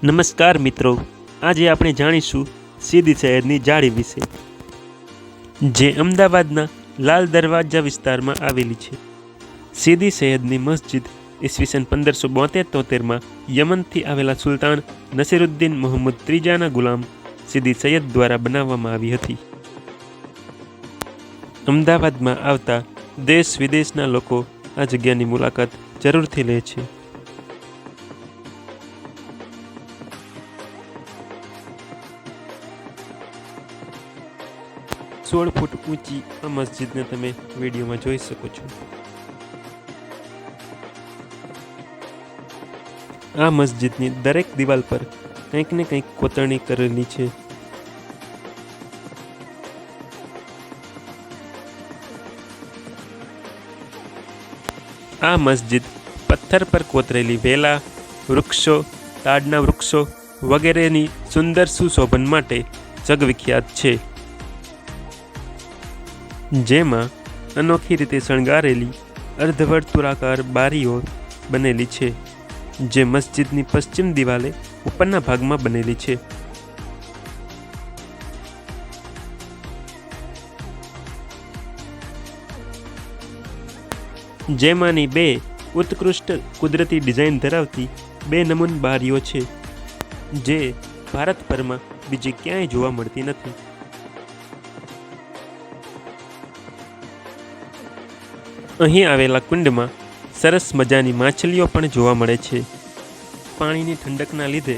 નમસ્કાર મિત્રો, આજે આપણે જાણીશું સીદી સૈયદની જાળી વિશે, જે અમદાવાદના લાલ દરવાજા વિસ્તારમાં આવેલી છે. સીદી સૈયદની મસ્જિદ ઈસવીસન 1572-73માં યમનથી આવેલા સુલતાન નસીરુદ્દીન મોહમ્મદ ત્રીજાના ગુલામ સીદી સૈયદ દ્વારા બનાવવામાં આવી હતી. અમદાવાદમાં આવતા દેશ વિદેશના લોકો આ જગ્યાની મુલાકાત જરૂરથી લે છે. સોળ ફૂટ ઊંચી આ મસ્જિદને તમે વિડીયોમાં જોઈ શકો છો. આ મસ્જિદની દરેક દિવાલ પર કંઈક ને કંઈક કોતરણી કરેલી છે. આ મસ્જિદ પથ્થર પર કોતરેલી વેલા, વૃક્ષો, તાડના વૃક્ષો વગેરેની સુંદર સુશોભન માટે જગવિખ્યાત છે. જેમાં અનોખી રીતે શણગારેલી અર્ધવર્તુળાકાર બારીઓ બનેલી છે, જે મસ્જિદની પશ્ચિમ દિવાલે ઉપરના ભાગમાં બનેલી છે. જેમાંની બે ઉત્કૃષ્ટ કુદરતી ડિઝાઇન ધરાવતી 2 નમૂન બારીઓ છે, જે ભારતભરમાં બીજે ક્યાંય જોવા મળતી નથી. અહીં આવેલા કુંડમાં સરસ મજાની માછલીઓ પણ જોવા મળે છે. પાણીની ઠંડકના લીધે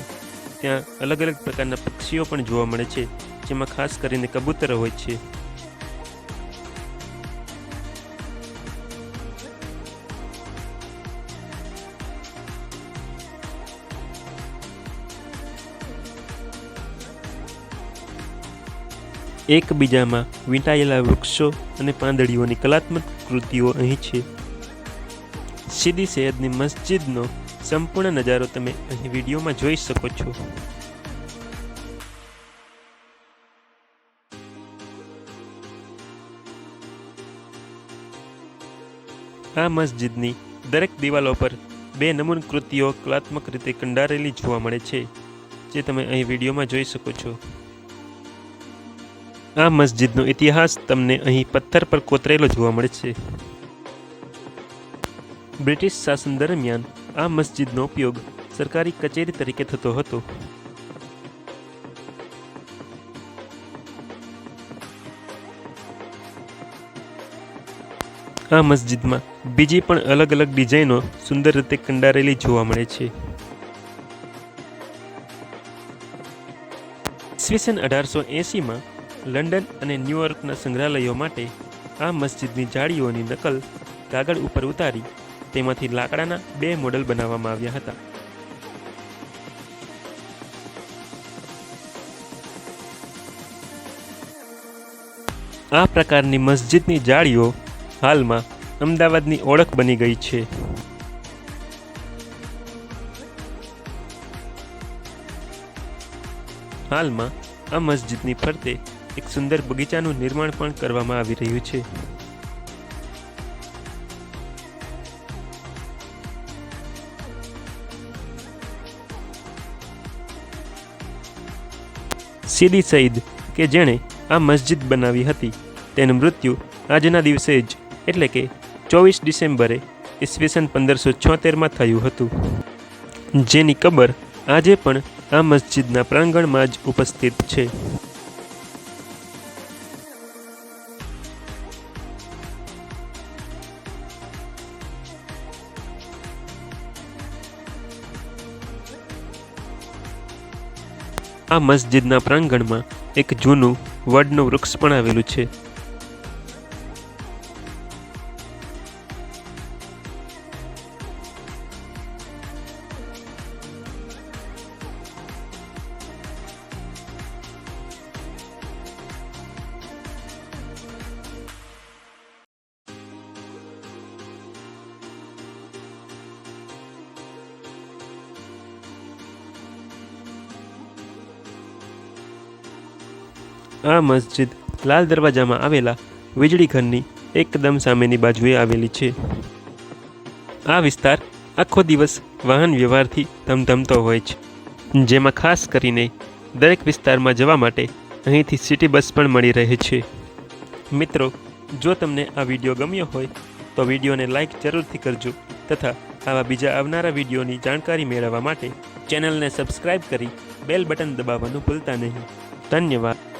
ત્યાં અલગ અલગ પ્રકારના પક્ષીઓ પણ જોવા મળે છે, જેમાં ખાસ કરીને કબૂતર હોય છે. એકબીજામાં વીંટાયેલા વૃક્ષો અને પાંદડીઓની કલાત્મક કૃતિઓ અહીં છે. સીદી સૈયદની મસ્જિદનો સંપૂર્ણ નજારો તમે અહીં વિડીયોમાં જોઈ શકો છો. આ મસ્જિદની દરેક દિવાલો પર 2 નમૂન કૃતિઓ કલાત્મક રીતે કંડારેલી જોવા મળે છે, જે તમે અહીં વિડીયોમાં જોઈ શકો છો. આ મસ્જિદનો ઇતિહાસ તમને અહીં પથ્થર પર કોતરેલો જોવા મળે છે. બ્રિટિશ શાસન દરમિયાન આ મસ્જિદનો ઉપયોગ સરકારી કચેરી તરીકે થતો હતો. આ મસ્જિદમાં બીજી પણ અલગ અલગ ડિઝાઇનો સુંદર રીતે કંડારેલી જોવા મળે છે. ઈસવીસન 1880માં લંડન અને ન્યૂયોર્કના સંગ્રહાલયો માટે આ મસ્જિદની જાળીઓની નકલ કાગળ ઉપર ઉતારી તેમાંથી લાકડાના 2 મોડલ બનાવવામાં આવ્યા હતા. આ પ્રકારની મસ્જિદની જાળીઓ હાલમાં અમદાવાદની ઓળખ બની ગઈ છે. હાલમાં આ મસ્જિદની ફરતે એક સુંદર બગીચાનું નિર્માણ પણ કરવામાં આવી રહ્યું છે. સીદી સૈયદ કે જેણે આ મસ્જિદ બનાવી હતી, તેનું મૃત્યુ આજના દિવસે જ એટલે કે 24 ડિસેમ્બરે ઈસવીસન 1576માં થયું હતું, જેની કબર આજે પણ આ મસ્જિદના પ્રાંગણમાં જ ઉપસ્થિત છે. આ મસ્જિદના પ્રાંગણમાં એક જૂનું વડનું વૃક્ષ પણ આવેલું છે. આ મસ્જિદ લાલ દરવાજામાં આવેલા વીજળી ઘરની એકદમ સામેની બાજુએ આવેલી છે. આ વિસ્તાર આખો દિવસ વાહન વ્યવહારથી ધમધમતો હોય છે, જેમાં ખાસ કરીને દરેક વિસ્તારમાં જવા માટે અહીંથી સિટી બસ પણ મળી રહે છે. મિત્રો, જો તમને આ વિડીયો ગમ્યો હોય તો વિડીયોને લાઈક જરૂરથી કરજો તથા આવા બીજા આવનારા વિડીયોની જાણકારી મેળવવા માટે ચેનલને સબસ્ક્રાઈબ કરી બેલ બટન દબાવવાનું ભૂલતા નહીં. ધન્યવાદ.